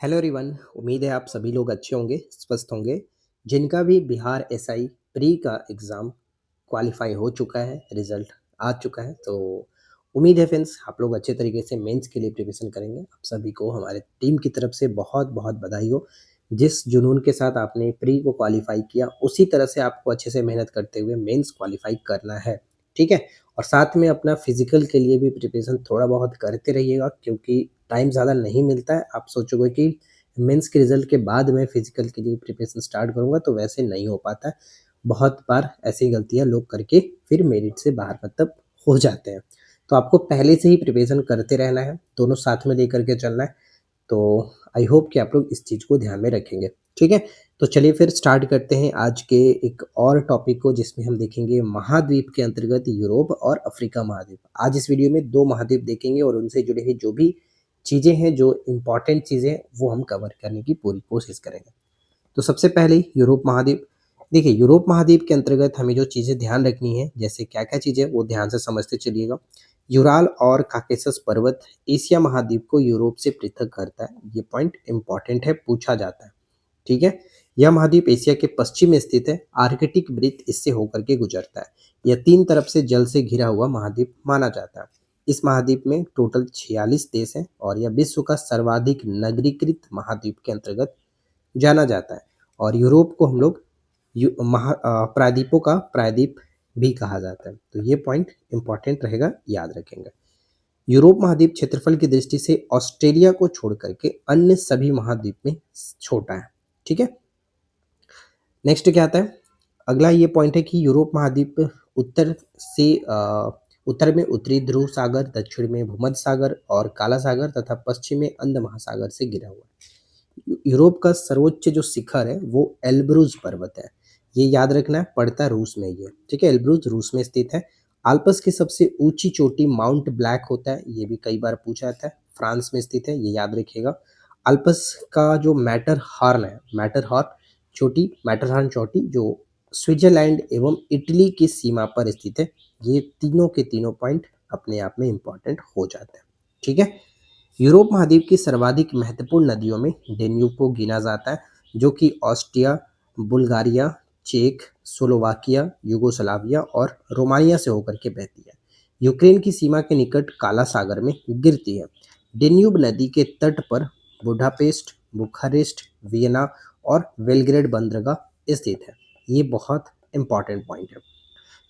Hello everyone. उम्मीद है आप सभी लोग अच्छे होंगे, स्वस्थ होंगे। जिनका भी बिहार एसआई प्री का एग्ज़ाम क्वालिफाई हो चुका है, रिज़ल्ट आ चुका है, तो उम्मीद है फ्रेंड्स आप लोग अच्छे तरीके से मेंस के लिए प्रिपरेशन करेंगे। आप सभी को हमारे टीम की तरफ से बहुत-बहुत बधाई हो। जिस जुनून के साथ आपने प्री को क्वालिफाई किया, उसी तरह से आपको अच्छे से मेहनत करते हुए मेंस क्वालिफाई करना है, ठीक है? और साथ में अपना फिज़िकल के लिए भी प्रिपरेशन थोड़ा बहुत करते रहिएगा, क्योंकि टाइम ज़्यादा नहीं मिलता है। आप सोचोगे कि मेंस के रिज़ल्ट के बाद मैं फिज़िकल के लिए प्रिपरेशन स्टार्ट करूँगा, तो वैसे नहीं हो पाता है। बहुत बार ऐसी गलतियाँ लोग करके फिर मेरिट से बाहर मतलब हो जाते हैं। तो आपको पहले से ही प्रिपरेशन करते रहना है, दोनों साथ में लेकर के चलना है। तो आई होप कि आप लोग इस चीज़ को ध्यान में रखेंगे, ठीक है? तो चलिए फिर स्टार्ट करते हैं आज के एक और टॉपिक को, जिसमें हम देखेंगे महाद्वीप के अंतर्गत यूरोप और अफ्रीका महाद्वीप। आज इस वीडियो में 2 महाद्वीप देखेंगे और उनसे जुड़े हुए जो भी चीज़ें हैं, जो इम्पोर्टेंट चीज़ें हैं, वो हम कवर करने की पूरी कोशिश करेंगे। तो सबसे पहले यूरोप महाद्वीप। देखिए, यूरोप महाद्वीप के अंतर्गत हमें जो चीज़ें ध्यान रखनी है, जैसे क्या-क्या चीज़ें वो ध्यान से समझते चलिएगा। यूराल और काकेशस पर्वत एशिया महाद्वीप को यूरोप से पृथक करता है। ये पॉइंट इम्पोर्टेंट है, पूछा जाता है, ठीक है? यह महाद्वीप एशिया के पश्चिम में स्थित है। आर्कटिक वृत्त इससे होकर के गुजरता है। यह 3 तरफ से जल से घिरा हुआ महाद्वीप माना जाता है। इस महाद्वीप में टोटल 46 देश हैं और यह विश्व का सर्वाधिक नगरीकृत महाद्वीप के अंतर्गत जाना जाता है। और यूरोप को हम लोग प्रायद्वीपों का प्रायद्वीप भी कहा जाता है। तो ये पॉइंट इंपॉर्टेंट रहेगा, याद रखेंगे। यूरोप महाद्वीप क्षेत्रफल की दृष्टि से ऑस्ट्रेलिया को छोड़ करके अन्य सभी महाद्वीप में छोटा है, ठीक है? नेक्स्ट क्या आता है? अगला ये पॉइंट है कि यूरोप महाद्वीप उत्तर से उत्तर में उत्तरी ध्रुव सागर, दक्षिण में भूमध्य सागर और काला सागर तथा पश्चिम में अंध महासागर से घिरा हुआ है। यूरोप का सर्वोच्च जो शिखर है वो एल्ब्रूज पर्वत है। ये याद रखना है, पड़ता है रूस में ये, ठीक है? एल्ब्रूज रूस में स्थित है। आल्प्स की सबसे ऊंची चोटी माउंट ब्लैक होता है, ये भी कई बार पूछा जाता है। फ्रांस में स्थित है, ये याद रखिएगा। आल्प्स का जो मैटरहॉर्न चोटी जो स्विट्जरलैंड एवं इटली की सीमा पर स्थित है। ये तीनों के तीनों पॉइंट अपने आप में इम्पोर्टेंट हो जाते हैं, ठीक है? यूरोप महाद्वीप की सर्वाधिक महत्वपूर्ण नदियों में डेन्यूब को गिना जाता है, जो कि ऑस्ट्रिया, बुल्गारिया, चेक, स्लोवाकिया, यूगोस्लाविया और रोमानिया से होकर के बहती है। यूक्रेन की सीमा के निकट काला सागर में गिरती है। डेन्यूब नदी के तट पर बुडापेस्ट, बुखारेस्ट, वियना और बेलग्रेड बंदरगाह स्थित है। ये बहुत इंपॉर्टेंट पॉइंट है।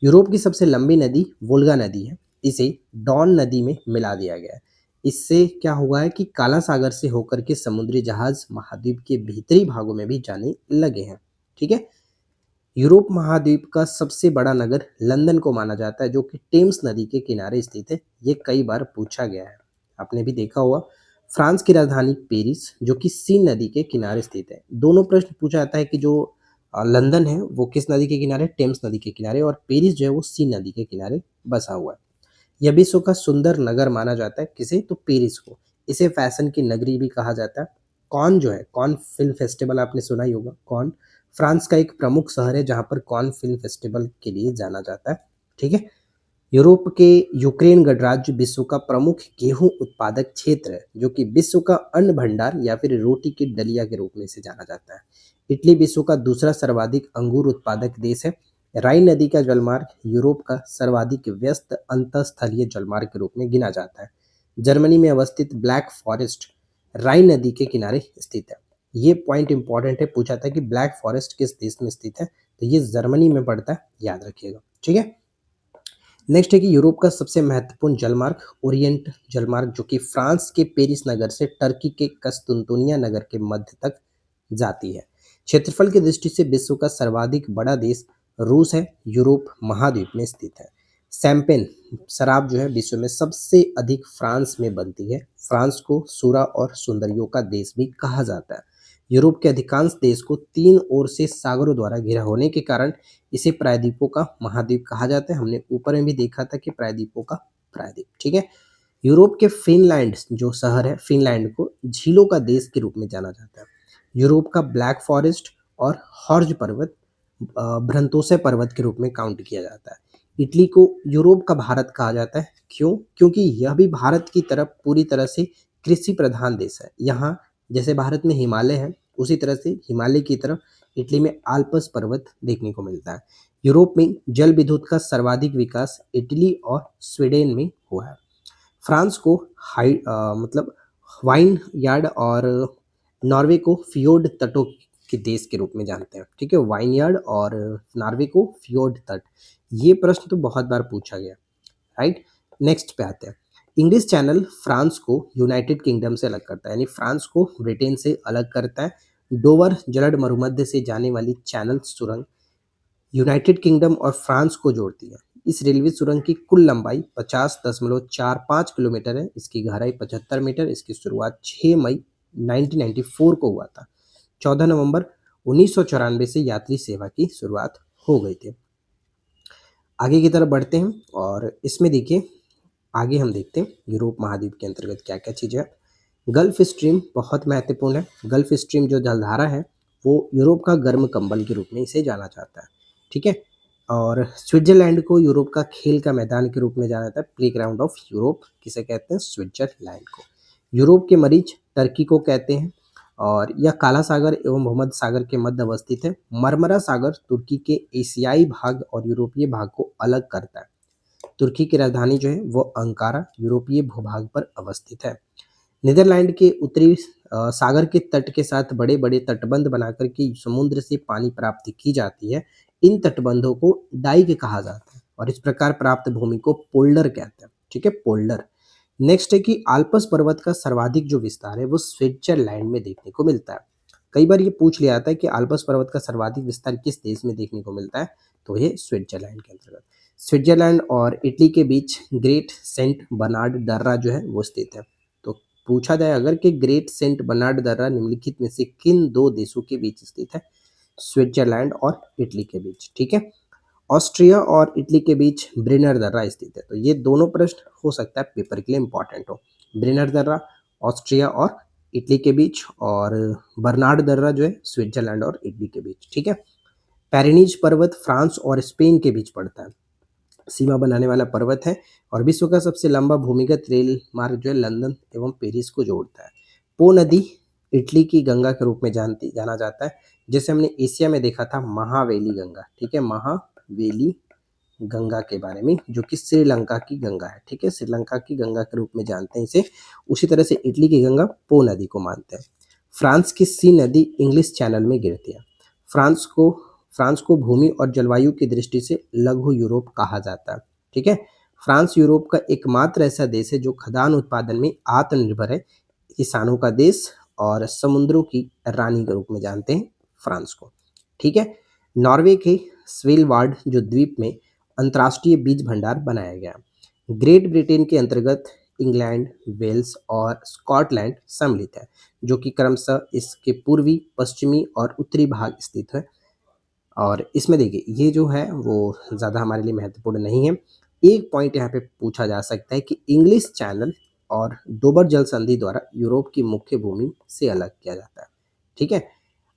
यूरोप की सबसे लंबी नदी वोल्गा नदी है। इसे डॉन नदी में मिला दिया गया है। इससे क्या हुआ है कि काला सागर से होकर के समुद्री जहाज महाद्वीप के भीतरी भागों में भी जाने लगे हैं, ठीक है? यूरोप महाद्वीप का सबसे बड़ा नगर लंदन को माना जाता है, जो कि टेम्स नदी के किनारे स्थित है। ये कई बार पूछा गया है, आपने भी देखा होगा। फ्रांस की राजधानी पेरिस, जो कि सीन नदी के किनारे स्थित है। दोनों प्रश्न पूछा जाता है कि जो लंदन है वो किस नदी के किनारे, टेम्स नदी के किनारे, और पेरिस जो है वो सीन नदी के किनारे बसा हुआ है। यह विश्व का सुंदर नगर माना जाता है, किसे? तो पेरिस को। इसे फैशन की नगरी भी कहा जाता है। कॉन जो है, कॉन फिल्म फेस्टिवल आपने सुना ही होगा। कॉन फ्रांस का एक प्रमुख शहर है, जहाँ पर कॉन फिल्म फेस्टिवल के लिए जाना जाता है, ठीक है? यूरोप के यूक्रेन गणराज्य विश्व का प्रमुख गेहूं उत्पादक क्षेत्र है, जो कि विश्व का अन्न भंडार या फिर रोटी की डलिया के रूप में इसे जाना जाता है। इटली विश्व का दूसरा सर्वाधिक अंगूर उत्पादक देश है। राइन नदी का जलमार्ग यूरोप का सर्वाधिक व्यस्त अंतःस्थलीय जलमार्ग के रूप में गिना जाता है। जर्मनी में अवस्थित ब्लैक फॉरेस्ट राइन नदी के किनारे स्थित है। ये पॉइंट इंपॉर्टेंट है, पूछा था कि ब्लैक फॉरेस्ट किस देश में स्थित है, तो ये जर्मनी में पड़ता है, याद रखिएगा, ठीक है? नेक्स्ट है कि यूरोप का सबसे महत्वपूर्ण जलमार्ग ओरिएंट जलमार्ग, जो कि फ्रांस के पेरिस नगर से टर्की के कस्तुनतुनिया नगर के मध्य तक जाती है। क्षेत्रफल की दृष्टि से विश्व का सर्वाधिक बड़ा देश रूस है। यूरोप महाद्वीप में स्थित है। शैंपेन शराब जो है विश्व में सबसे अधिक फ्रांस में बनती है। फ्रांस को सूरा और सुंदरियों का देश भी कहा जाता है। यूरोप के अधिकांश देश को 3 ओर से सागरों द्वारा घिरा होने के कारण इसे प्रायद्वीपों का महाद्वीप कहा जाता है। हमने ऊपर में भी देखा था कि प्रायद्वीपों का प्रायद्वीप, ठीक है? यूरोप के फिनलैंड जो शहर है, फिनलैंड को झीलों का देश के रूप में जाना जाता है। यूरोप का ब्लैक फॉरेस्ट और हॉर्ज पर्वत ब्रंतोसे पर्वत के रूप में काउंट किया जाता है। इटली को यूरोप का भारत कहा जाता है। क्यों? क्योंकि यह भी भारत की तरफ पूरी तरह से कृषि प्रधान देश है। यहाँ जैसे भारत में हिमालय है, उसी तरह से हिमालय की तरफ इटली में आल्प्स पर्वत देखने को मिलता है। यूरोप में जल विद्युत का सर्वाधिक विकास इटली और स्वीडन में हुआ है। फ्रांस को मतलब वाइन यार्ड और नॉर्वे को फियोर्ड तटों के देश के रूप में जानते हैं। ठीक है, वाइन यार्ड और नॉर्वे को फियोर्ड तट। ये प्रश्न तो बहुत बार पूछा गया। राइट, नेक्स्ट पे आते हैं। इंग्लिश चैनल फ्रांस को यूनाइटेड किंगडम से अलग करता है, यानी फ्रांस को ब्रिटेन से अलग करता है। डोवर जलड मरुमध्य से जाने वाली चैनल सुरंग यूनाइटेड किंगडम और फ्रांस को जोड़ती है। इस रेलवे सुरंग की कुल लंबाई 50.45 किलोमीटर है। इसकी गहराई 75 मीटर। इसकी शुरुआत 6 मई 1994 को हुआ था। 14 नवंबर 1994 से यात्री सेवा की शुरुआत हो गई थी। आगे की तरफ बढ़ते हैं और इसमें देखिए, आगे हम देखते हैं यूरोप महाद्वीप के अंतर्गत क्या क्या चीज़ें हैं। गल्फ स्ट्रीम बहुत महत्वपूर्ण है। गल्फ स्ट्रीम जो जलधारा है वो यूरोप का गर्म कंबल के रूप में इसे जाना जाता है। ठीक है, और स्विट्जरलैंड को यूरोप का खेल का मैदान के रूप में जाना जाता है। प्ले ग्राउंड ऑफ यूरोप किसे कहते हैं? स्विट्जरलैंड को। यूरोप के मरीज टर्की को कहते हैं और यह काला सागर एवं भूमध्य सागर के मध्य अवस्थित है। मरमरा सागर तुर्की के एशियाई भाग और यूरोपीय भाग को अलग करता है। तुर्की की राजधानी जो है वो अंकारा यूरोपीय भूभाग पर अवस्थित है। नीदरलैंड के उत्तरी सागर के तट के साथ बड़े बड़े तटबंध बनाकर के समुद्र से पानी प्राप्ति की जाती है। इन तटबंधों को डाइक कहा जाता है और इस प्रकार प्राप्त भूमि को पोल्डर कहते हैं। ठीक है, पोल्डर। नेक्स्ट है कि आल्प्स पर्वत का सर्वाधिक जो विस्तार है वो स्विट्जरलैंड में देखने को मिलता है। कई बार ये पूछ लिया जाता है कि आल्प्स पर्वत का सर्वाधिक विस्तार किस देश में देखने को मिलता है, तो ये स्विट्जरलैंड के अंतर्गत। स्विट्जरलैंड और इटली के बीच ग्रेट सेंट बर्नार्ड दर्रा जो है वो स्थित है। तो पूछा जाए अगर कि ग्रेट सेंट बर्नार्ड दर्रा निम्नलिखित में से किन दो देशों के बीच स्थित है? स्विट्जरलैंड और इटली के बीच। ठीक है, ऑस्ट्रिया और इटली के बीच ब्रेनर दर्रा स्थित है। तो ये दोनों प्रश्न हो सकता है पेपर के लिए इंपॉर्टेंट हो। ब्रेनर दर्रा ऑस्ट्रिया और इटली के बीच और बर्नार्ड दर्रा जो है स्विट्जरलैंड और इटली के बीच। ठीक है, पेरिनीज पर्वत फ्रांस और स्पेन के बीच पड़ता है, सीमा बनाने वाला पर्वत है और विश्व का सबसे लंबा भूमिगत रेल मार्ग जो है लंदन एवं पेरिस को जोड़ता है। पो नदी इटली की गंगा के रूप में जाना जाता है। जैसे हमने एशिया में देखा था महावेली गंगा। ठीक है, महावेली गंगा के बारे में, जो कि श्रीलंका की गंगा है। ठीक है, श्रीलंका की गंगा के रूप में जानते हैं इसे। उसी तरह से इटली की गंगा पो नदी को मानते हैं। फ्रांस की सी नदी इंग्लिश चैनल में गिरती है। फ्रांस को फ्रांस को भूमि और जलवायु की दृष्टि से लघु यूरोप कहा जाता है। ठीक है, फ्रांस यूरोप का एकमात्र ऐसा देश है जो खदान उत्पादन में आत्मनिर्भर है। किसानों का देश और समुद्रों की रानी के रूप में जानते हैं फ्रांस को। ठीक है, नॉर्वे के स्वेलबार्ड जो द्वीप में अंतर्राष्ट्रीय बीज भंडार बनाया गया। ग्रेट ब्रिटेन के अंतर्गत इंग्लैंड, वेल्स और स्कॉटलैंड सम्मिलित है, जो कि क्रमशः इसके पूर्वी, पश्चिमी और उत्तरी भाग स्थित है। और इसमें देखिए ये जो है वो ज़्यादा हमारे लिए महत्वपूर्ण नहीं है। एक पॉइंट यहाँ पे पूछा जा सकता है कि इंग्लिश चैनल और डोबर जल संधि द्वारा यूरोप की मुख्य भूमि से अलग किया जाता है। ठीक है,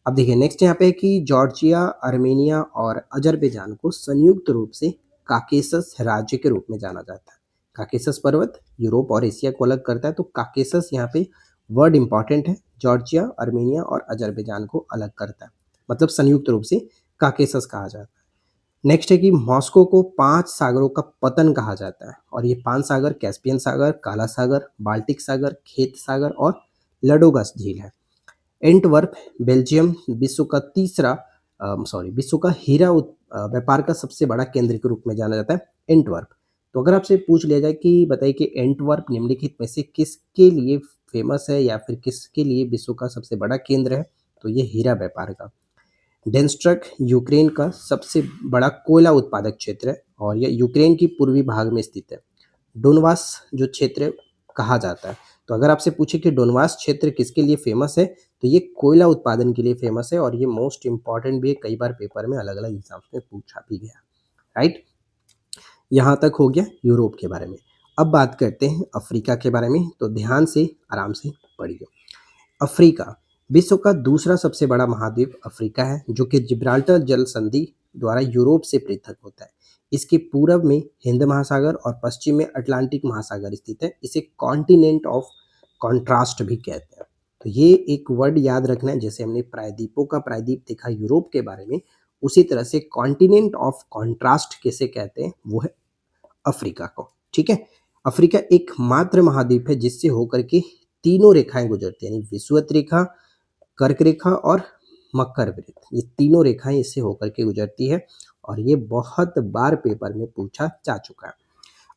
अब देखिए नेक्स्ट यहाँ पे है कि जॉर्जिया, आर्मेनिया और अजरबैजान को संयुक्त रूप से काकेसस राज्य के रूप में जाना जाता है। काकेसस पर्वत यूरोप और एशिया को अलग करता है, तो काकेसस यहाँ पे वर्ड इंपॉर्टेंट है। जॉर्जिया, आर्मेनिया और अजरबैजान को अलग करता है, मतलब संयुक्त रूप से काकेसस कहा जाता है। नेक्स्ट है कि मॉस्को को 5 सागरों का पतन कहा जाता है और ये 5 सागर कैस्पियन सागर, काला सागर, बाल्टिक सागर, खेत सागर और लडोगस झील है। एंटवर्प बेल्जियम विश्व का हीरा व्यापार का सबसे बड़ा केंद्र के रूप में जाना जाता है एंटवर्प। तो अगर आपसे पूछ लिया जाए कि बताइए कि एंटवर्प निम्नलिखित में से किसके लिए फेमस है या फिर किसके लिए विश्व का सबसे बड़ा केंद्र है, तो ये हीरा व्यापार का। डेंस्ट्रक यूक्रेन का सबसे बड़ा कोयला उत्पादक क्षेत्र है और यह यूक्रेन की पूर्वी भाग में स्थित है। डोनबास जो क्षेत्र कहा जाता है, तो अगर आपसे पूछे कि डोनबास क्षेत्र किसके लिए फेमस है, तो ये कोयला उत्पादन के लिए फेमस है और ये मोस्ट इंपॉर्टेंट भी है। कई बार पेपर में अलग अलग एग्जाम्स में पूछा भी गया। राइट, यहाँ तक हो गया यूरोप के बारे में। अब बात करते हैं अफ्रीका के बारे में, तो ध्यान से आराम से पढ़िए। अफ्रीका विश्व का दूसरा सबसे बड़ा महाद्वीप अफ्रीका है, जो कि जिब्राल्टर जल संधि द्वारा यूरोप से पृथक होता है। इसके पूर्व में हिंद महासागर और पश्चिम में अटलांटिक महासागर स्थित है। इसे कॉन्टिनेंट ऑफ कॉन्ट्रास्ट भी कहते हैं। तो ये एक वर्ड याद रखना है, जैसे हमने प्रायद्वीपों का प्रायद्वीप देखा यूरोप के बारे में, उसी तरह से कॉन्टिनेंट ऑफ कॉन्ट्रास्ट किसे कहते हैं, वो है अफ्रीका को। ठीक है, अफ्रीका एकमात्र महाद्वीप है जिससे होकर के तीनों रेखाएं गुजरती है, यानी विषुवत रेखा, कर्क रेखा और मकर वृत्त, ये तीनों रेखाएं इससे होकर के गुजरती है और ये बहुत बार पेपर में पूछा जा चुका है।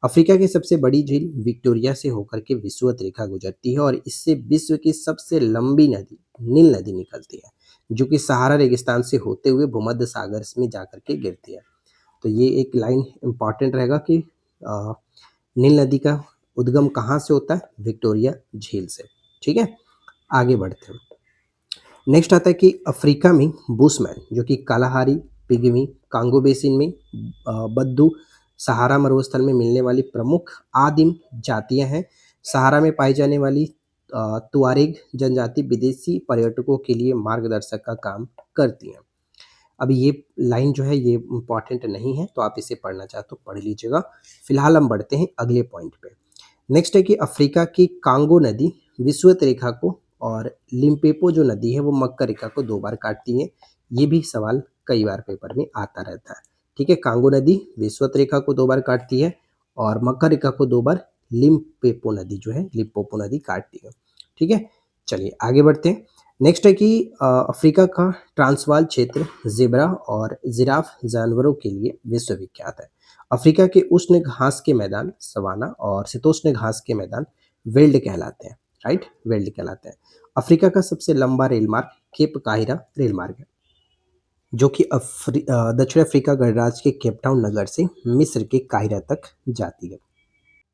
अफ्रीका की सबसे बड़ी झील विक्टोरिया से होकर के विषुवत रेखा गुजरती है और इससे विश्व की सबसे लंबी नदी नील नदी निकलती है, जो कि सहारा रेगिस्तान से होते हुए भूमध्य सागर में जाकर के गिरती है। तो ये एक लाइन इम्पॉर्टेंट रहेगा कि नील नदी का उद्गम कहाँ से होता है, विक्टोरिया झील से। ठीक है, आगे बढ़ते हैं। नेक्स्ट आता है कि अफ्रीका में बुशमैन, जो कि कालाहारी, पिग्मी, कांगो बेसिन में बद्दू, सहारा मरुस्थल में मिलने वाली प्रमुख आदिम जातियां हैं। सहारा में पाई जाने वाली तुआरेग जनजाति विदेशी पर्यटकों के लिए मार्गदर्शक का काम करती हैं। अब ये लाइन जो है ये इम्पॉर्टेंट नहीं है, तो आप इसे पढ़ना चाहे तो पढ़ लीजिएगा। फिलहाल हम बढ़ते हैं अगले पॉइंट पे। नेक्स्ट है कि अफ्रीका की कांगो नदी विषुवत रेखा को और लिम्पोपो जो नदी है वो मकर रेखा को 2 बार काटती है। ये भी सवाल कई बार पेपर में आता रहता है। ठीक है, कांगो नदी विषुवत रेखा को 2 बार काटती है और मकर रेखा को 2 बार लिम्पोपो नदी जो है लिम्पोपो नदी काटती है। ठीक है, चलिए आगे बढ़ते हैं। नेक्स्ट है कि अफ्रीका का ट्रांसवाल क्षेत्र ज़ेब्रा और जिराफ जानवरों के लिए विश्वविख्यात है। अफ्रीका के उष्ण घास के मैदान सवाना और शीतोष्ण घास के मैदान वेल्ड कहलाते हैं, राइट, वेल्ड कहलाते हैं। अफ्रीका का सबसे लंबा रेल मार्ग केप काहिरा रेल मार्ग है, जो कि दक्षिण अफ्रीका गणराज्य के केपटाउन नगर से मिस्र के काहिरा तक जाती है।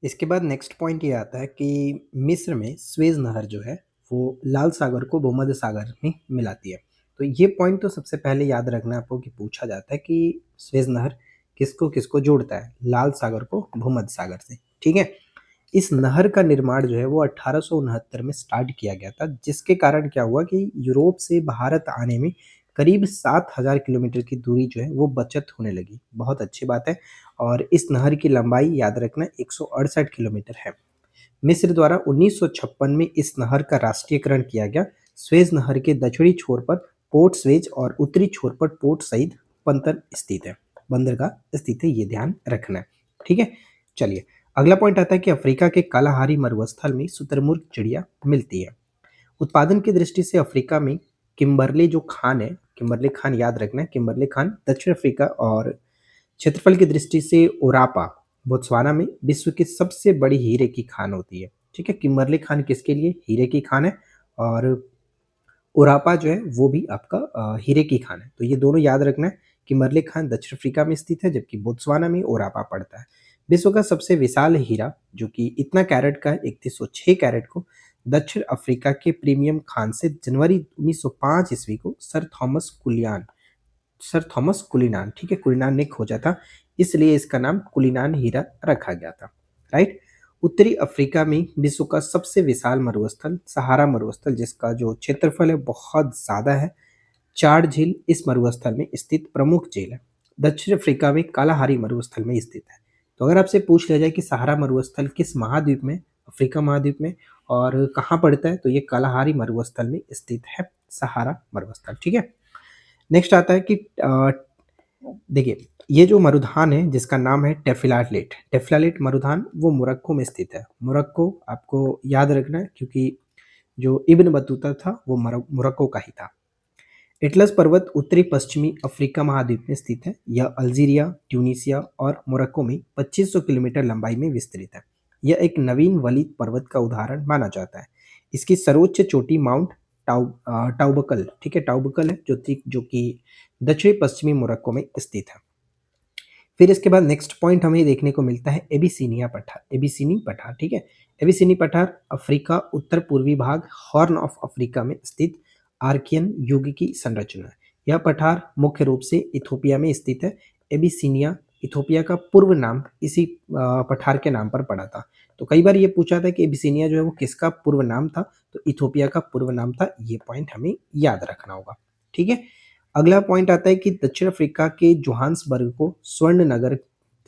इसके बाद नेक्स्ट पॉइंट ये आता है कि मिस्र में स्वेज नहर जो है वो लाल सागर को भूमध्य सागर में मिलाती है। तो ये पॉइंट तो सबसे पहले याद रखना है आपको कि पूछा जाता है कि स्वेज नहर किसको किसको जोड़ता है, लाल सागर को भूमध्य सागर से। ठीक है, इस नहर का निर्माण जो है वो 1869 में स्टार्ट किया गया था, जिसके कारण क्या हुआ कि यूरोप से भारत आने में करीब 7000 किलोमीटर की दूरी जो है वो बचत होने लगी। बहुत अच्छी बात है। और इस नहर की लंबाई याद रखना 168 किलोमीटर है। मिस्र द्वारा 1956 में इस नहर का राष्ट्रीयकरण किया गया। स्वेज नहर के दक्षिणी छोर पर पोर्ट स्वेज और उत्तरी छोर पर पोर्ट सईद बंदरगाह स्थित है, ये ध्यान रखना है। ठीक है, चलिए अगला पॉइंट आता है कि अफ्रीका के कालाहारी मरुस्थल में शुतुरमुर्ग चिड़िया मिलती है। उत्पादन की दृष्टि से अफ्रीका में किम्बरले जो खान है, किम्बरले खान याद रखना है, किम्बरले खान दक्षिण अफ्रीका, और क्षेत्रफल की दृष्टि से ओरापा बोत्सवाना में विश्व की सबसे बड़ी हीरे की खान होती है। ठीक है, किम्बरले खान किसके लिए, हीरे की खान है, और ओरापा जो है वो भी आपका हीरे की खान है। तो ये दोनों याद रखना है। किम्बरले खान दक्षिण अफ्रीका में स्थित है, जबकि बोत्सवाना में ओरापा पड़ता है। विश्व का सबसे विशाल हीरा जो कि इतना कैरेट का है 3106 कैरेट को दक्षिण अफ्रीका के प्रीमियम खान से जनवरी 1905 ईस्वी को सर थॉमस कुलिनान, ठीक है, कुलिनान ने खोजा था, इसलिए इसका नाम कुलिनान हीरा रखा गया था, राइट। उत्तरी अफ्रीका में विश्व का सबसे विशाल मरुस्थल सहारा मरुस्थल, जिसका जो क्षेत्रफल है बहुत ज़्यादा है, चार झील इस मरुस्थल में स्थित प्रमुख झील है। दक्षिण अफ्रीका में कालाहारी मरुस्थल में स्थित है। तो अगर आपसे पूछ लिया जाए कि सहारा मरुस्थल किस महाद्वीप में, अफ्रीका महाद्वीप में, और कहाँ पड़ता है, तो ये कालाहारी मरुस्थल में स्थित है सहारा मरुस्थल। ठीक है, नेक्स्ट आता है कि देखिए ये जो मरुधान है जिसका नाम है टेफिलालेट मरुधान, वो मोरक्को में स्थित है। मोरक्को आपको याद रखना है क्योंकि जो इब्न बतूता था वो मोरक्को का ही था। एटलस पर्वत उत्तरी पश्चिमी अफ्रीका महाद्वीप में स्थित है। यह अल्जीरिया, ट्यूनीसिया और मोरक्को में 2500 किलोमीटर लंबाई में विस्तृत है। यह एक नवीन वलित पर्वत का उदाहरण माना जाता है। इसकी सर्वोच्च चोटी माउंट टाउबकल, ठीक है, टाउबकल है जो कि दक्षिणी पश्चिमी मोरक्को में स्थित है। फिर इसके बाद नेक्स्ट पॉइंट हमें देखने को मिलता है एबिसिनिया पठार, एबिसिनी पठार, ठीक है। एबिसिनी पठार अफ्रीका उत्तर पूर्वी भाग हॉर्न ऑफ अफ्रीका में स्थित आर्कियन युग की संरचना है। यह पठार मुख्य रूप से इथोपिया में स्थित है। एबिसिनिया इथोपिया का पूर्व नाम इसी पठार के नाम पर पड़ा था। तो कई बार ये पूछा था कि एबिसिनिया जो है वो किसका पूर्व नाम था, तो इथोपिया का पूर्व नाम था। ये पॉइंट हमें याद रखना होगा, ठीक है। अगला पॉइंट आता है कि दक्षिण अफ्रीका के जोहान्सबर्ग को स्वर्ण नगर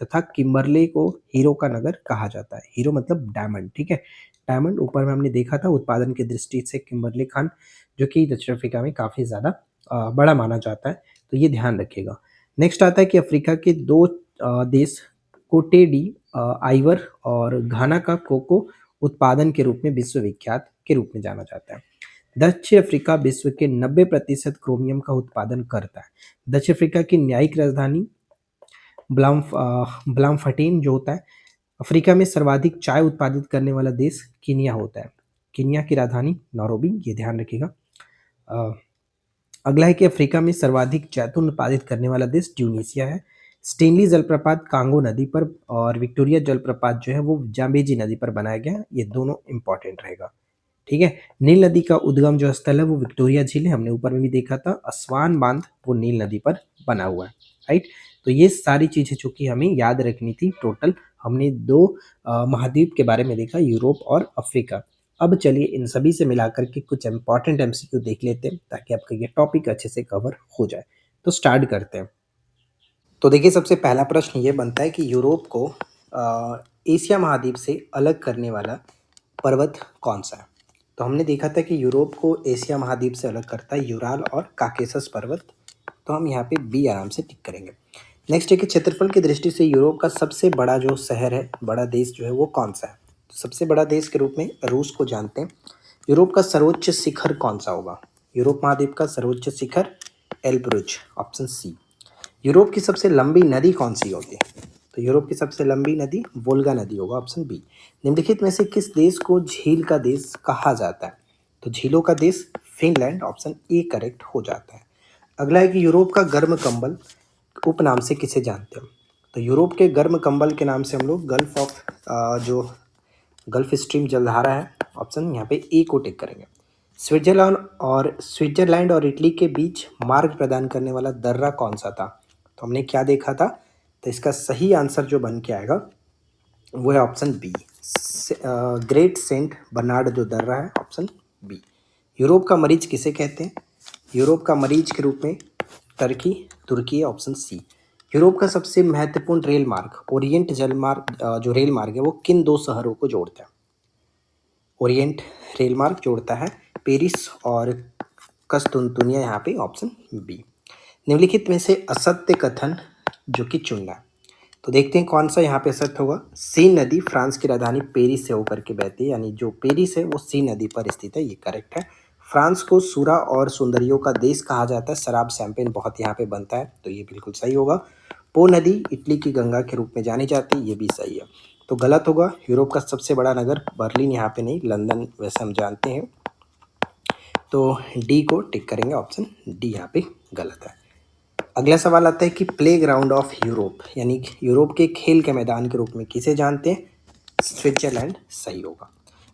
तथा किम्बरले को हीरो का नगर कहा जाता है। हीरो मतलब डायमंड, ठीक है। डायमंड ऊपर में हमने देखा था उत्पादन की दृष्टि से किम्बरली खान, जो कि दक्षिण अफ्रीका में काफ़ी ज़्यादा बड़ा माना जाता है, तो ये ध्यान रखिएगा। नेक्स्ट आता है कि अफ्रीका के 2 देश कोटे डी आइवर और घाना का कोको उत्पादन के रूप में विश्वविख्यात के रूप में जाना जाता है। दक्षिण अफ्रीका विश्व के 90% क्रोमियम का उत्पादन करता है। दक्षिण अफ्रीका की न्यायिक राजधानी ब्लामफटेन जो होता है। अफ्रीका में सर्वाधिक चाय उत्पादित करने वाला देश कीनिया होता है। कीनिया की राजधानी नैरोबी, ये ध्यान रखिएगा। अ, अगला है कि अफ्रीका में सर्वाधिक जैतून उत्पादित करने वाला देश ट्यूनीशिया है। स्टेनली जलप्रपात कांगो नदी पर और विक्टोरिया जलप्रपात जो है वो जाम्बेजी नदी पर बनाया गया है। ये दोनों इंपॉर्टेंट रहेगा। ठीक है। नील नदी का उद्गम जो स्थल है वो विक्टोरिया झील है, हमने ऊपर में भी देखा था। अस्वान बांध वो नील नदी पर बना हुआ है। राइट। तो ये सारी चीजें चूंकि हमें याद रखनी थी। टोटल हमने 2 महाद्वीप के बारे में देखा, यूरोप और अफ्रीका। अब चलिए इन सभी से मिलाकर के कुछ इंपॉर्टेंट एमसीक्यू देख लेते हैं ताकि आपका ये टॉपिक अच्छे से कवर हो जाए। तो स्टार्ट करते हैं। तो देखिए सबसे पहला प्रश्न ये बनता है कि यूरोप को एशिया महाद्वीप से अलग करने वाला पर्वत कौन सा है। तो हमने देखा था कि यूरोप को एशिया महाद्वीप से अलग करता है यूराल और काकेसस पर्वत। तो हम यहाँ पे बी आराम से टिक करेंगे। नेक्स्ट है कि क्षेत्रफल की दृष्टि से यूरोप का सबसे बड़ा जो शहर है, बड़ा देश जो है वो कौन सा है। तो सबसे बड़ा देश के रूप में रूस को जानते हैं। यूरोप का सर्वोच्च शिखर कौन सा होगा। यूरोप महाद्वीप का सर्वोच्च शिखर एल्ब्रुज, ऑप्शन सी। यूरोप की सबसे लंबी नदी कौन सी होगी। तो यूरोप की सबसे लंबी नदी वोल्गा नदी होगा, ऑप्शन बी। निम्नलिखित में से किस देश को झील का देश कहा जाता है। तो झीलों का देश फिनलैंड, ऑप्शन ए करेक्ट हो जाता है। अगला है कि यूरोप का गर्म कंबल उपनाम से किसे जानते हैं। तो यूरोप के गर्म कंबल के नाम से हम लोग गल्फ ऑफ जो गल्फ स्ट्रीम जलधारा है, ऑप्शन यहाँ पे ए को टिक करेंगे। स्विट्जरलैंड और इटली के बीच मार्ग प्रदान करने वाला दर्रा कौन सा था। तो हमने क्या देखा था। तो इसका सही आंसर जो बन के आएगा वो है option b, great saint Bernard जो दर्रा है, ऑप्शन बी। यूरोप का मरीज किसे कहते हैं। यूरोप का मरीज के रूप में तुर्की है, ऑप्शन सी। यूरोप का सबसे महत्वपूर्ण रेल मार्ग ओरिएंट जलमार्ग जो रेल मार्ग है वो किन 2 शहरों को जोड़ता है। ओरिएंट रेल मार्ग जोड़ता है पेरिस और कस्तुनतुनिया, यहाँ पे ऑप्शन बी। निम्नलिखित में से असत्य कथन जो कि चुनना है। तो देखते हैं कौन सा यहाँ पे सत्य होगा। सीन नदी फ्रांस की राजधानी पेरिस से होकर के बहती है, यानी जो पेरिस है वो सीन नदी पर स्थित है, ये करेक्ट है। फ्रांस को सूरा और सुंदरियों का देश कहा जाता है, शराब शैंपेन बहुत यहाँ पे बनता है, तो ये बिल्कुल सही होगा। पो नदी इटली की गंगा के रूप में जानी जाती है, ये भी सही है। तो गलत होगा। यूरोप का सबसे बड़ा नगर बर्लिन यहाँ पे नहीं, लंदन वैसे हम जानते हैं। तो डी को टिक करेंगे, ऑप्शन डी यहाँ पे गलत है। अगला सवाल आता है कि प्ले ग्राउंड ऑफ यूरोप, यानी यूरोप के खेल के मैदान के रूप में किसे जानते हैं। स्विट्जरलैंड सही होगा।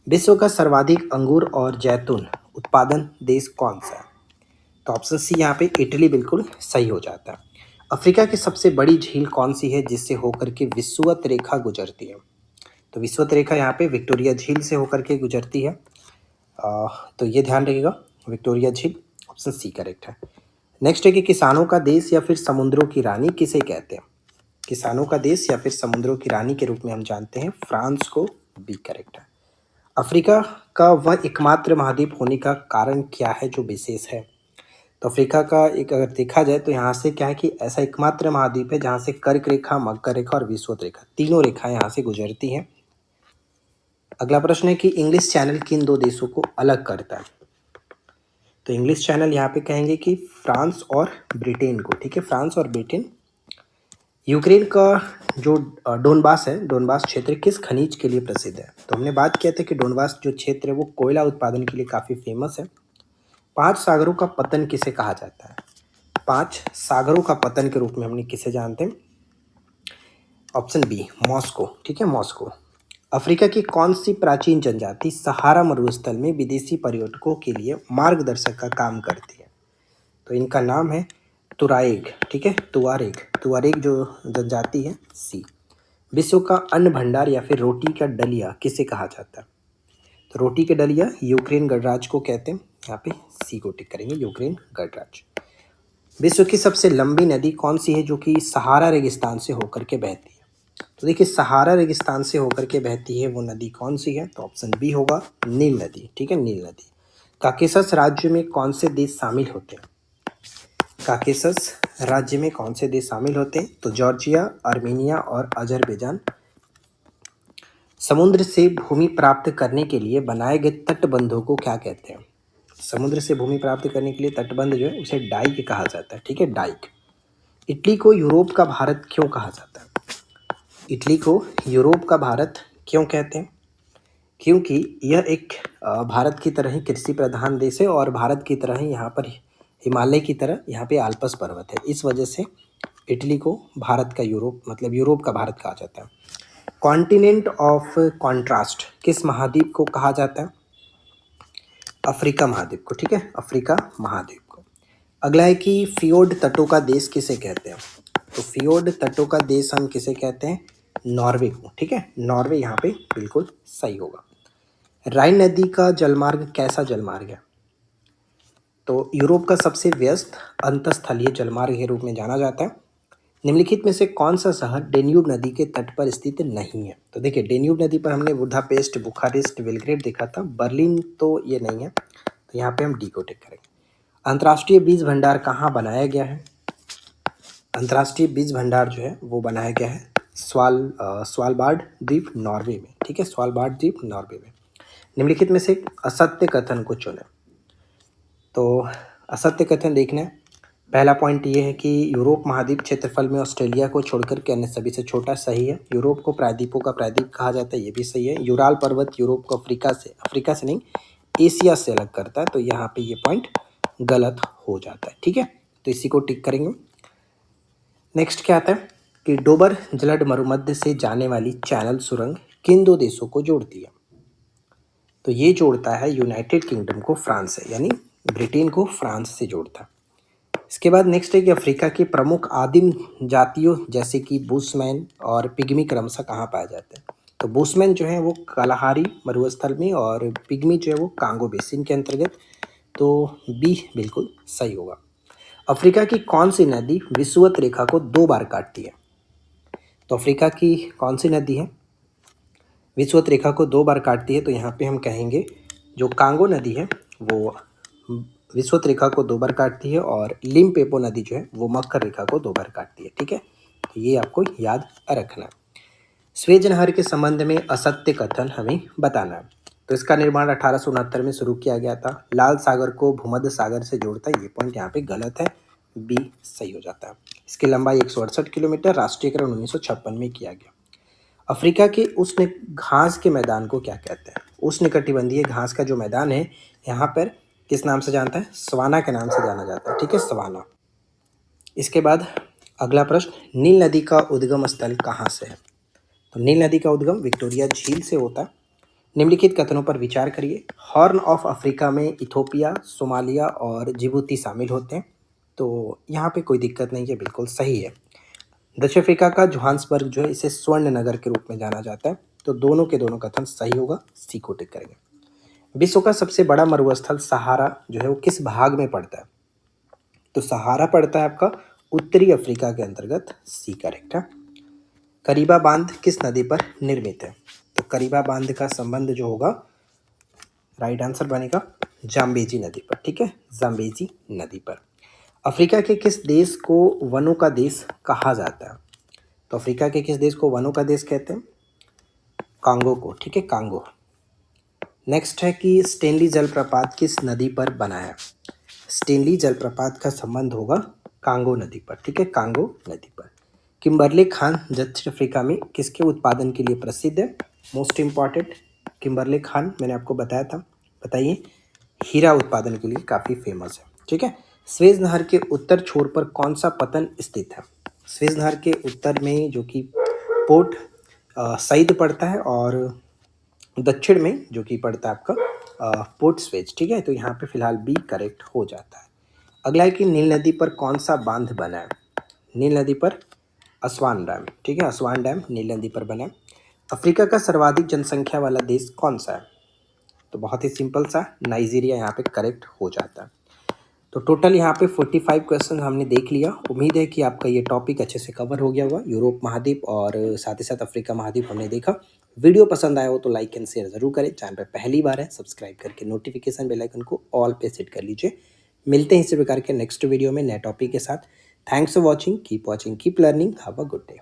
विश्व का सर्वाधिक अंगूर और जैतून उत्पादन देश कौन सा है। तो ऑप्शन सी यहाँ पे इटली बिल्कुल सही हो जाता है। अफ्रीका की सबसे बड़ी झील कौन सी है जिससे होकर के विषुवत रेखा गुजरती है। तो विषुवत रेखा यहाँ पे विक्टोरिया झील से होकर के गुजरती है। तो ये ध्यान रखिएगा, विक्टोरिया झील, ऑप्शन सी करेक्ट है। नेक्स्ट है कि किसानों का देश या फिर समुद्रों की रानी किसे कहते हैं। किसानों का देश या फिर समुद्रों की रानी के रूप में हम जानते हैं फ्रांस को, बी करेक्ट है। अफ्रीका का वह एकमात्र महाद्वीप होने का कारण क्या है जो विशेष है। तो अफ्रीका का एक अगर देखा जाए तो यहाँ से क्या है कि ऐसा एकमात्र महाद्वीप है जहाँ से कर्क रेखा, मकर रेखा और विषुवत रेखा तीनों रेखाएं यहाँ से गुजरती हैं। अगला प्रश्न है कि इंग्लिश चैनल किन 2 देशों को अलग करता है। तो इंग्लिश चैनल यहाँ पे कहेंगे कि फ्रांस और ब्रिटेन को, ठीक है, फ्रांस और ब्रिटेन। यूक्रेन का जो डोनबास है, डोनबास क्षेत्र किस खनिज के लिए प्रसिद्ध है। तो हमने बात किया था कि डोनबास जो क्षेत्र है वो कोयला उत्पादन के लिए काफ़ी फेमस है। 5 सागरों का पतन किसे कहा जाता है। 5 सागरों का पतन के रूप में हमने किसे जानते हैं, ऑप्शन बी मॉस्को, ठीक है, मॉस्को। अफ्रीका की कौन सी प्राचीन जनजाति सहारा मरुस्थल में विदेशी पर्यटकों के लिए मार्गदर्शक का काम करती है। तो इनका नाम है तुराएग, ठीक है, तुआरेग जो जनजाति है, सी। विश्व का अन्न भंडार या फिर रोटी का डलिया किसे कहा जाता है। तो रोटी के डलिया यूक्रेन गणराज्य को कहते हैं, यहाँ पे सी को टिक करेंगे, यूक्रेन गणराज्य। विश्व की सबसे लंबी नदी कौन सी है जो कि सहारा रेगिस्तान से होकर के बहती है। तो देखिए सहारा रेगिस्तान से होकर के बहती है वो नदी कौन सी है, तो ऑप्शन बी होगा नील नदी। ठीक है, नील नदी। काकेशस राज्य में कौन से देश शामिल होते हैं? काकेशस राज्य में कौन से देश शामिल होते हैं? तो जॉर्जिया, आर्मेनिया और अजरबैजान। समुद्र से भूमि प्राप्त करने के लिए बनाए गए तटबंधों को क्या कहते हैं? समुद्र से भूमि प्राप्त करने के लिए तटबंध जो है उसे डाइक कहा जाता है। ठीक है, डाइक। इटली को यूरोप का भारत क्यों कहा जाता है? इटली को यूरोप का भारत क्यों कहते हैं? क्योंकि यह एक भारत की तरह ही कृषि प्रधान देश है और भारत की तरह ही यहाँ पर हिमालय की तरह यहाँ पे आल्प्स पर्वत है। इस वजह से इटली को भारत का यूरोप मतलब यूरोप का भारत कहा जाता है। कॉन्टिनेंट ऑफ कॉन्ट्रास्ट किस महाद्वीप को कहा जाता है? अफ्रीका महाद्वीप को। ठीक है, अफ्रीका महाद्वीप को। अगला है कि फियोर्ड तटों का देश किसे कहते हैं? तो फियोर्ड तटों का देश हम किसे कहते हैं? नॉर्वे को। ठीक है, नॉर्वे यहाँ पे बिल्कुल सही होगा। राइन नदी का जलमार्ग कैसा जलमार्ग है? तो यूरोप का सबसे व्यस्त अंतस्थलीय जलमार्ग के रूप में जाना जाता है। निम्नलिखित में से कौन सा शहर डेन्यूब नदी के तट पर स्थित नहीं है? तो देखिए डेन्यूब नदी पर हमने बुडापेस्ट, बुखारेस्ट, बेलग्रेड देखा था। बर्लिन तो ये नहीं है, तो यहाँ पे हम डी को टिक करेंगे। अंतर्राष्ट्रीय बीज भंडार कहाँ बनाया गया है? अंतर्राष्ट्रीय बीज भंडार जो है वो बनाया गया है स्वालबार्ड द्वीप, नॉर्वे में। ठीक है, स्वालबार्ड द्वीप, नॉर्वे में। निम्नलिखित में से एक असत्य कथन को चुनें। तो असत्य कथन देखना है। पहला पॉइंट ये है कि यूरोप महाद्वीप क्षेत्रफल में ऑस्ट्रेलिया को छोड़कर के अन्य सभी से छोटा, सही है। यूरोप को प्रायद्वीपों का प्रायद्वीप कहा जाता है, ये भी सही है। यूराल पर्वत यूरोप को अफ्रीका से नहीं एशिया से अलग करता है, तो यहाँ पे ये पॉइंट गलत हो जाता है। ठीक है, तो इसी को टिक करेंगे। नेक्स्ट क्या आता है कि डोबर जलड मरुमध्य से जाने वाली चैनल सुरंग किन दो देशों को जोड़ती है? तो ये जोड़ता है यूनाइटेड किंगडम को फ्रांस से, यानी ब्रिटेन को फ्रांस से जोड़ता है। इसके बाद नेक्स्ट है कि अफ्रीका की प्रमुख आदिम जातियों जैसे कि बुशमैन और पिग्मी क्रमशः कहाँ पाए जाते हैं? तो बुशमैन जो है वो कालाहारी मरुस्थल में और पिग्मी जो है वो कांगो बेसिन के अंतर्गत, तो बी बिल्कुल सही होगा। अफ्रीका की कौन सी नदी विषुवत रेखा को 2 बार काटती है? तो अफ्रीका की कौन सी नदी है विषुवत रेखा को 2 बार काटती है? तो यहाँ पे हम कहेंगे जो कांगो नदी है वो विषुवत रेखा को 2 बार काटती है और लिम्पोपो नदी जो है वो मकर रेखा को 2 बार काटती है। ठीक है, तो ये आपको याद रखना है। स्वेज नहर के संबंध में असत्य कथन हमें बताना है। तो इसका निर्माण 1869 में शुरू किया गया था। लाल सागर को भूमध्य सागर से जोड़ता है, ये पॉइंट यहाँ पे गलत है, बी सही हो जाता है। इसकी लंबाई 168 किलोमीटर, राष्ट्रीयकरण 1956 में किया गया। अफ्रीका के उष्ण घास के मैदान को क्या कहते हैं? उष्णकटिबंधीय घास का जो मैदान है यहाँ पर किस नाम से जानता है? सवाना के नाम से जाना जाता है। ठीक है, सवाना। इसके बाद अगला प्रश्न, नील नदी का उद्गम स्थल कहाँ से है? तो नील नदी का उद्गम विक्टोरिया झील से होता है। निम्नलिखित कथनों पर विचार करिए। हॉर्न ऑफ अफ्रीका में इथोपिया, सोमालिया और जिबूती शामिल होते हैं, तो यहाँ पे कोई दिक्कत नहीं है, बिल्कुल सही है। दक्षिण अफ्रीका का जोहान्सबर्ग जो है इसे स्वर्ण नगर के रूप में जाना जाता है, तो दोनों के दोनों कथन सही होगा, सी को टिक करेंगे। विश्व का सबसे बड़ा मरुस्थल सहारा जो है वो किस भाग में पड़ता है? तो सहारा पड़ता है आपका उत्तरी अफ्रीका के अंतर्गत, सी करेक्ट है। करीबा बांध किस नदी पर निर्मित है? तो करीबा बांध का संबंध जो होगा राइट आंसर बनेगा जाम्बेजी नदी पर। ठीक है, जाम्बेजी नदी पर। अफ्रीका के किस देश को वनों का देश कहा जाता है? तो अफ्रीका के किस देश को वनों का देश कहते हैं? कांगो को। ठीक है, कांगो। नेक्स्ट है कि स्टेनली जलप्रपात किस नदी पर बना है? स्टेनली जलप्रपात का संबंध होगा कांगो नदी पर। ठीक है, कांगो नदी पर। किम्बरले खान दक्षिण अफ्रीका में किसके उत्पादन के लिए प्रसिद्ध है? मोस्ट इम्पॉर्टेंट, किम्बरले खान मैंने आपको बताया था, बताइए। हीरा उत्पादन के लिए काफ़ी फेमस है। ठीक है, स्वेज नहर के उत्तर छोर पर कौन सा पतन स्थित है? स्वेज नहर के उत्तर में जो कि पोर्ट सईद पड़ता है और दक्षिण में जो कि पड़ता है आपका पोर्ट स्वेज। ठीक है, तो यहाँ पे फिलहाल बी करेक्ट हो जाता है। अगला है कि नील नदी पर कौन सा बांध बना है? नील नदी पर असवान डैम। ठीक है, असवान डैम नील नदी पर बना है। अफ्रीका का सर्वाधिक जनसंख्या वाला देश कौन सा है? तो बहुत ही सिंपल सा नाइजीरिया यहाँ पे करेक्ट हो जाता है। तो टोटल यहाँ पे 45 क्वेश्चन हमने देख लिया। उम्मीद है कि आपका ये टॉपिक अच्छे से कवर हो गया होगा। यूरोप महाद्वीप और साथ ही साथ अफ्रीका महाद्वीप हमने देखा। वीडियो पसंद आया हो तो लाइक एंड शेयर ज़रूर करें। चैनल पे पहली बार है सब्सक्राइब करके नोटिफिकेशन बेल आइकन को ऑल पे सेट कर लीजिए। मिलते हैं इसी प्रकार के नेक्स्ट वीडियो में नए टॉपिक के साथ। Thanks for watching, keep learning, have a good day.